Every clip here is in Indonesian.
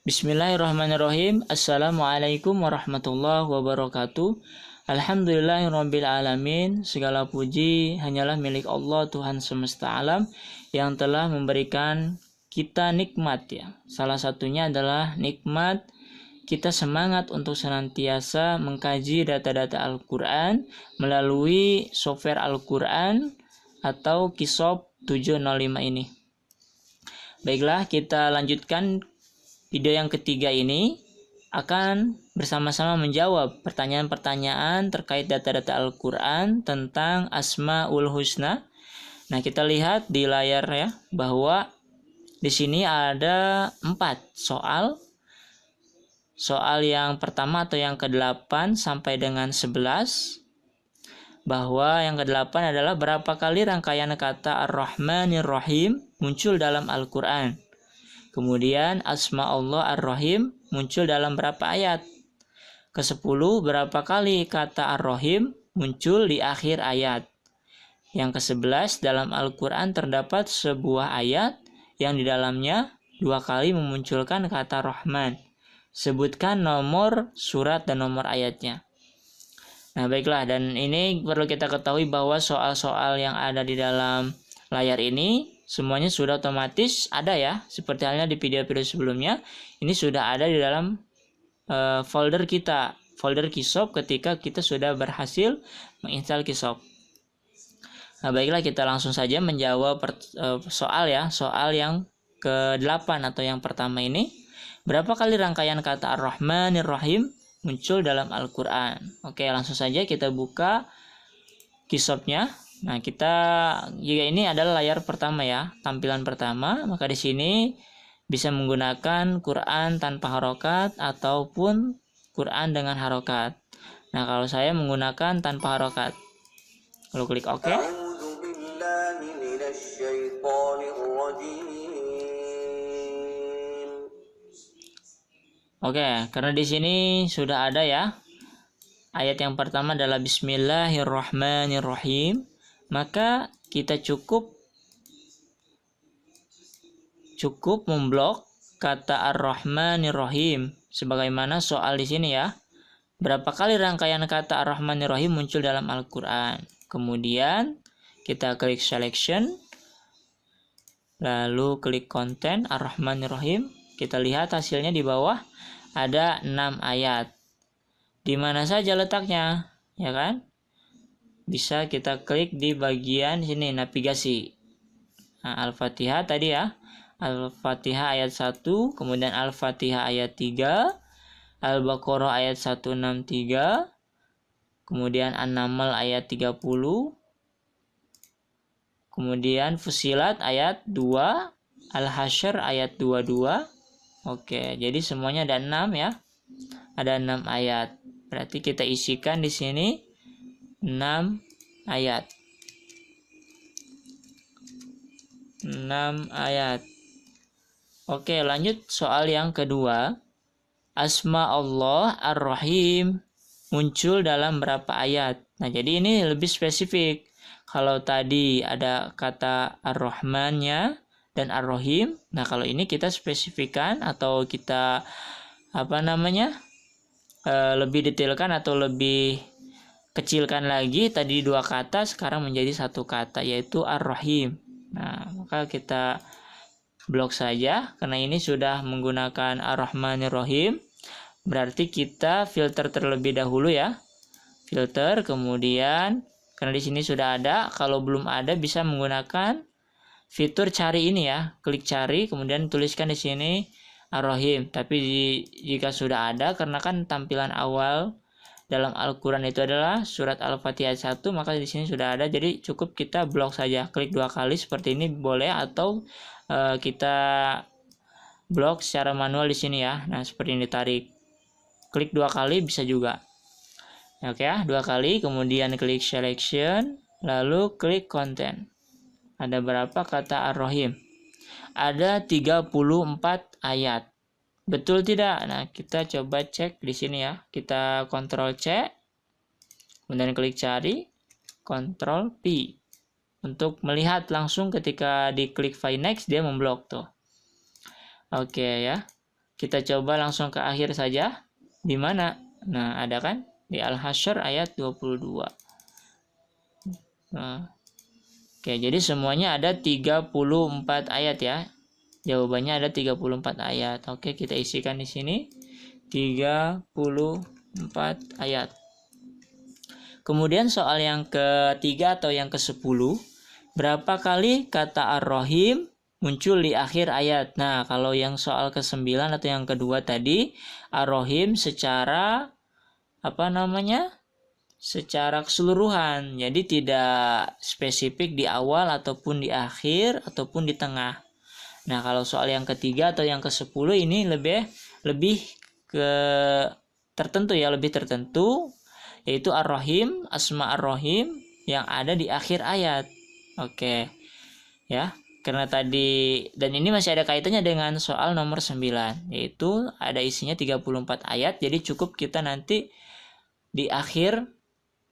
Bismillahirrahmanirrahim. Assalamualaikum warahmatullahi wabarakatuh. Alhamdulillahirabbil alamin. Segala puji hanyalah milik Allah Tuhan semesta alam yang telah memberikan kita nikmat ya. Salah satunya adalah nikmat kita semangat untuk senantiasa mengkaji data-data Al-Qur'an melalui software Al-Qur'an atau Qisop 705 ini. Baiklah, kita lanjutkan video yang ketiga ini akan bersama-sama menjawab pertanyaan-pertanyaan terkait data-data Al-Quran tentang Asmaul Husna. Nah, kita lihat di layar ya, bahwa di sini ada 4 soal. Soal yang pertama atau yang ke-8 sampai dengan 11. Bahwa yang ke-8 adalah berapa kali rangkaian kata Ar-Rahmanir Rahim muncul dalam Al-Quran. Kemudian Asma Allah Ar-Rahim muncul dalam berapa ayat. Ke-10 berapa kali kata Ar-Rahim muncul di akhir ayat. Yang ke-11 dalam Al-Quran terdapat sebuah ayat yang di dalamnya 2 kali memunculkan kata Rahman. Sebutkan nomor surat dan nomor ayatnya. Nah, baiklah, dan ini perlu kita ketahui bahwa soal-soal yang ada di dalam layar ini semuanya sudah otomatis ada ya, seperti halnya di video-video sebelumnya. Ini sudah ada di dalam folder kita, folder Qisop ketika kita sudah berhasil menginstal Qisop. Nah, baiklah, kita langsung saja menjawab soal ya, soal yang ke-8 atau yang pertama ini. Berapa kali rangkaian kata Ar-Rahmanir Rahim muncul dalam Al-Quran? Oke, langsung saja kita buka Qisopnya. Nah, jika ini adalah layar pertama ya, tampilan pertama, maka di sini bisa menggunakan Quran tanpa harokat ataupun Quran dengan harokat. Nah, kalau saya menggunakan tanpa harokat, lalu klik OK. Oke, karena di sini sudah ada ya. Ayat yang pertama adalah Bismillahirrahmanirrahim. Maka kita cukup memblok kata Ar-Rahmanir-Rahim sebagaimana soal di sini ya. Berapa kali rangkaian kata Ar-Rahmanir-Rahim muncul dalam Al-Qur'an? Kemudian kita klik selection, lalu klik content Ar-Rahmanir-Rahim. Kita lihat hasilnya di bawah ada 6 ayat. Di mana saja letaknya, ya kan? Bisa kita klik di bagian sini navigasi. Nah, Al-Fatihah tadi ya. Al-Fatihah ayat 1, kemudian Al-Fatihah ayat 3, Al-Baqarah ayat 163, kemudian An-Naml ayat 30, kemudian Fussilat ayat 2, Al-Hasyr ayat 22. Oke, jadi semuanya ada 6 ya. Ada 6 ayat. Berarti kita isikan di sini 6 ayat. 6 ayat. Oke, lanjut soal yang kedua. Asma Allah Ar-Rahim muncul dalam berapa ayat? Nah, jadi ini lebih spesifik. Kalau tadi ada kata Ar-Rahman-nya dan Ar-Rahim. Nah, kalau ini kita spesifikkan atau kita lebih detailkan atau lebih kecilkan lagi, tadi 2 kata sekarang menjadi 1 kata yaitu Ar-Rahim. Nah, maka kita blok saja karena ini sudah menggunakan Ar-Rahmanir-Rahim. Berarti kita filter terlebih dahulu ya. Filter, kemudian karena di sini sudah ada, kalau belum ada bisa menggunakan fitur cari ini ya. Klik cari, kemudian tuliskan di sini Ar-Rahim. Tapi jika sudah ada, karena kan tampilan awal dalam Al-Quran itu adalah surat Al-Fatihah 1, maka di sini sudah ada. Jadi cukup kita blok saja. Klik 2 kali seperti ini boleh, atau kita blok secara manual di sini ya. Nah, seperti ini ditarik. Klik 2 kali bisa juga. Oke ya, 2 kali, kemudian klik selection, lalu klik content. Ada berapa kata Ar-Rahim? Ada 34 ayat. Betul tidak? Nah, kita coba cek di sini ya. Kita Ctrl C, kemudian klik cari, Ctrl P. Untuk melihat langsung ketika diklik find next, dia memblok tuh. Oke ya. Kita coba langsung ke akhir saja. Di mana? Nah, ada kan? Di Al-Hasyr ayat 22. Nah, oke, jadi semuanya ada 34 ayat ya. Jawabannya ada 34 ayat. Oke, kita isikan di sini 34 ayat. Kemudian soal yang ketiga atau yang ke-10, berapa kali kata Ar-Rahim muncul di akhir ayat? Nah, kalau yang soal ke-9 atau yang kedua tadi, Ar-Rahim secara secara keseluruhan. Jadi tidak spesifik di awal ataupun di akhir ataupun di tengah. Nah, kalau soal yang ketiga atau yang ke-10 ini lebih ke tertentu ya, lebih tertentu, yaitu Ar-Rahim, Asma Ar-Rahim yang ada di akhir ayat. Oke. Ya, karena tadi, dan ini masih ada kaitannya dengan soal nomor 9, yaitu ada isinya 34 ayat, jadi cukup kita nanti di akhir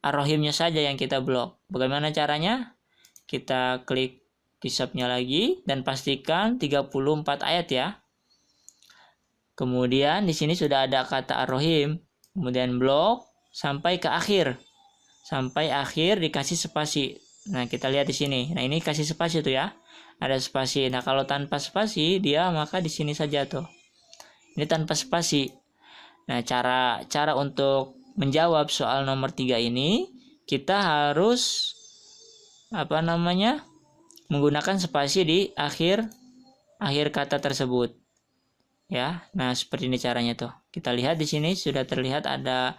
Ar-Rahimnya saja yang kita blok. Bagaimana caranya? Kita klik kisahnya lagi dan pastikan 34 ayat ya. Kemudian di sini sudah ada kata Ar-Rahim, kemudian blok sampai ke akhir. Sampai akhir dikasih spasi. Nah, kita lihat di sini. Nah, ini kasih spasi tuh ya. Ada spasi. Nah, kalau tanpa spasi dia maka di sini saja tuh. Ini tanpa spasi. Nah, cara untuk menjawab soal nomor 3 ini kita harus menggunakan spasi di akhir kata tersebut. Ya. Nah, seperti ini caranya tuh. Kita lihat di sini sudah terlihat ada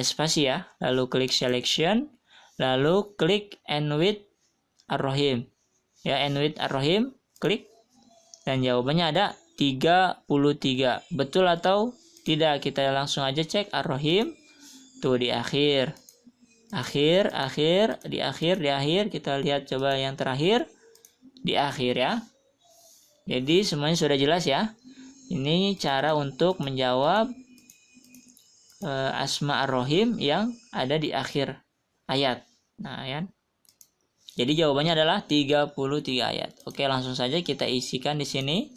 spasi ya. Lalu klik selection, lalu klik end with Ar-Rahim. Ya, end with Ar-Rahim, klik. Dan jawabannya ada 33. Betul atau tidak? Kita langsung aja cek Ar-Rahim. Tuh di akhir. Di akhir. Kita lihat coba yang terakhir. Di akhir ya. Jadi semuanya sudah jelas ya. Ini cara untuk menjawab Asma Ar-Rahim yang ada di akhir ayat. Nah, ya. Jadi jawabannya adalah 33 ayat. Oke, langsung saja kita isikan di sini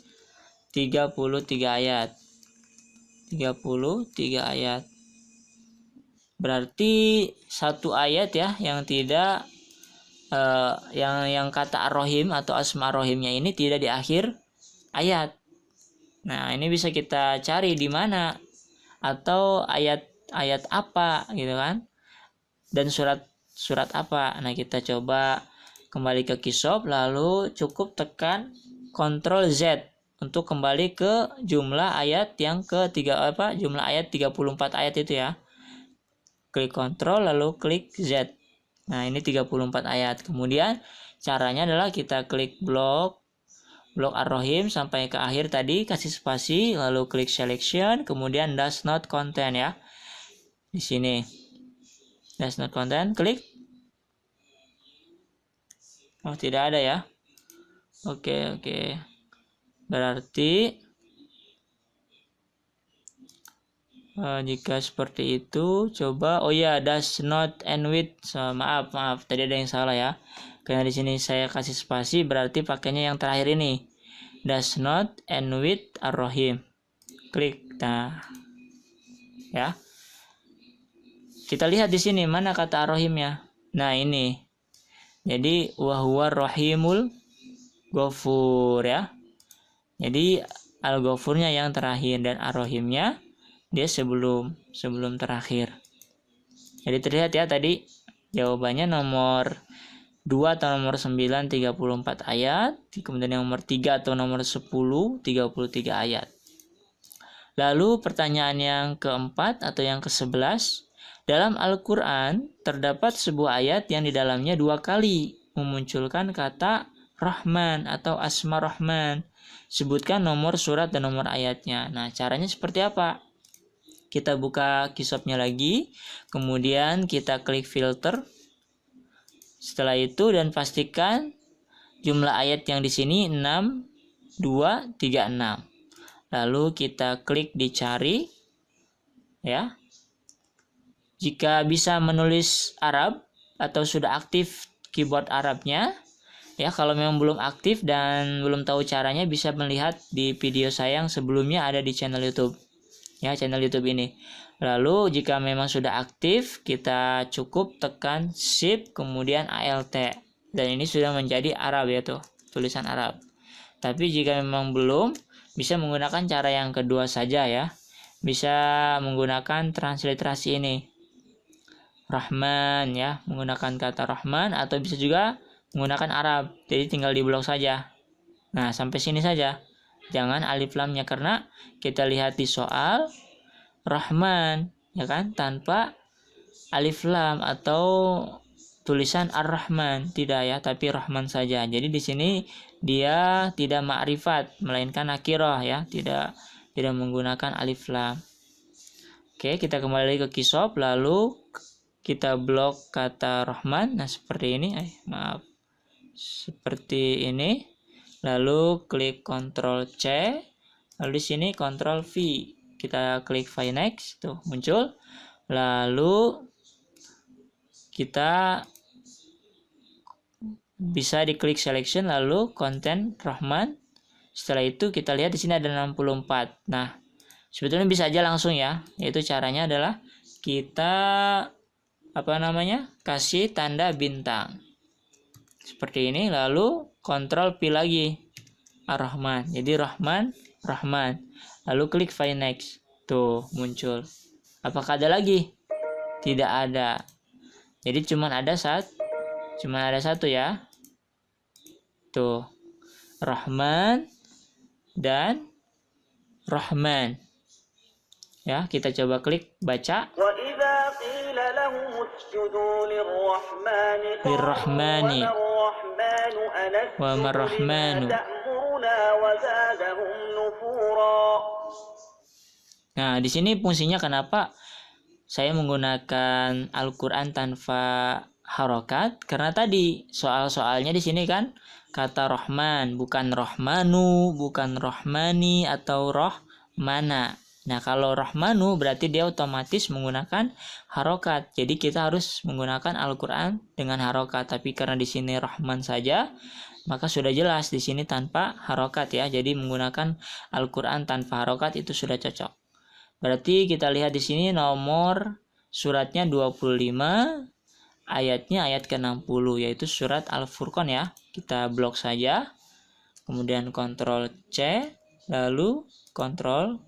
33 ayat. 33 ayat. Berarti satu ayat ya yang tidak yang kata Ar-Rahim atau Asma Ar-Rahimnya ini tidak di akhir ayat. Nah, ini bisa kita cari di mana atau ayat apa gitu kan, dan surat apa. Nah, kita coba kembali ke Qishop, lalu cukup tekan Ctrl Z untuk kembali ke jumlah ayat yang jumlah ayat 34 ayat itu ya. Klik Ctrl lalu klik Z. Nah, ini 34 ayat. Kemudian caranya adalah kita klik blok Ar-Rahim sampai ke akhir tadi, kasih spasi, lalu klik selection, kemudian does not contain ya. Di sini. Does not contain, klik. Oh, tidak ada ya. Oke. Berarti jika seperti itu, coba does not end with. So, maaf, tadi ada yang salah ya. Karena di sini saya kasih spasi, berarti pakainya yang terakhir ini. Does not end with Ar-Rahim. Klik. Nah. Ya. Kita lihat di sini mana kata Ar-Rahimnya. Nah, ini. Jadi wahwa rahimul ghafur ya. Jadi al-ghafurnya yang terakhir dan Ar-Rahimnya dia sebelum terakhir. Jadi terlihat ya tadi jawabannya nomor 2 atau nomor 9 34 ayat, kemudian yang nomor 3 atau nomor 10 33 ayat. Lalu pertanyaan yang keempat atau yang ke-11, dalam Al-Qur'an terdapat sebuah ayat yang di dalamnya 2 kali memunculkan kata Rahman atau Asma Rahman. Sebutkan nomor surat dan nomor ayatnya. Nah, caranya seperti apa? Kita buka Qishopnya lagi, kemudian kita klik filter. Setelah itu dan pastikan jumlah ayat yang di sini 6, 2, 3, 6. Lalu kita klik dicari ya. Jika bisa menulis Arab atau sudah aktif keyboard Arabnya, Ya, kalau memang belum aktif dan belum tahu caranya, bisa melihat di video saya yang sebelumnya ada di channel YouTube. Ya, channel YouTube ini. Lalu jika memang sudah aktif, kita cukup tekan Shift kemudian Alt. Dan ini sudah menjadi Arab ya tuh, tulisan Arab. Tapi jika memang belum, bisa menggunakan cara yang kedua saja ya. Bisa menggunakan transliterasi ini. Rahman ya, menggunakan kata Rahman, atau bisa juga menggunakan Arab. Jadi tinggal di blok saja. Nah, sampai sini saja. Jangan alif lamnya, karena kita lihat di soal Rahman ya kan, tanpa alif lam atau tulisan Ar-Rahman, tidak ya, tapi Rahman saja. Jadi di sini dia tidak ma'rifat melainkan nakirah ya, tidak menggunakan alif lam. Oke, kita kembali lagi ke Qisop, lalu kita blok kata Rahman. Nah, seperti ini. Seperti ini. Lalu klik Ctrl C. Lalu di sini Ctrl V. Kita klik File Next, tuh muncul. Lalu kita bisa diklik Selection, lalu Content Rahman. Setelah itu kita lihat di sini ada 64. Nah, sebetulnya bisa aja langsung ya. Yaitu caranya adalah kita kasih tanda bintang. Seperti ini, lalu Ctrl P lagi. Ar-Rahman. Jadi Rahman. Lalu klik File Next. Tuh, muncul. Apakah ada lagi? Tidak ada. Jadi cuma ada satu ya. Tuh. Rahman dan Rahman. Ya, kita coba klik baca. Lirrahmani wa marrahmanu. Nah, di sini fungsinya kenapa saya menggunakan Al-Qur'an tanpa harokat? Karena tadi soal-soalnya di sini kan kata Rahman, bukan Rahmanu, bukan Rahmani atau Rahmana. Nah, kalau Rahmanu berarti dia otomatis menggunakan harokat. Jadi kita harus menggunakan Al-Qur'an dengan harokat. Tapi karena di sini Rahman saja, maka sudah jelas di sini tanpa harokat ya. Jadi menggunakan Al-Qur'an tanpa harokat itu sudah cocok. Berarti kita lihat di sini nomor suratnya 25, ayatnya ayat ke-60, yaitu surat Al-Furqan ya. Kita blok saja. Kemudian Ctrl C, lalu Ctrl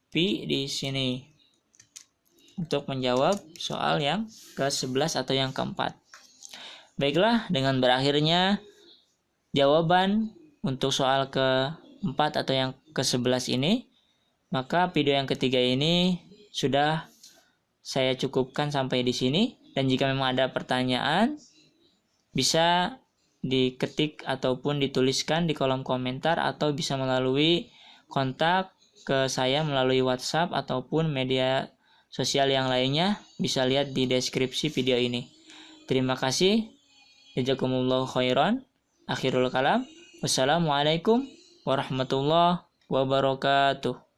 P di sini. Untuk menjawab soal yang ke-11 atau yang ke-4. Baiklah, dengan berakhirnya jawaban untuk soal ke-4 atau yang ke-11 ini, maka video yang ketiga ini sudah saya cukupkan sampai di sini. Dan jika memang ada pertanyaan, bisa diketik ataupun dituliskan di kolom komentar, atau bisa melalui kontak ke saya melalui WhatsApp ataupun media sosial yang lainnya. Bisa lihat di deskripsi video ini. Terima kasih. Jazakumullahu khairan. Akhirul kalam. Wassalamualaikum warahmatullahi wabarakatuh.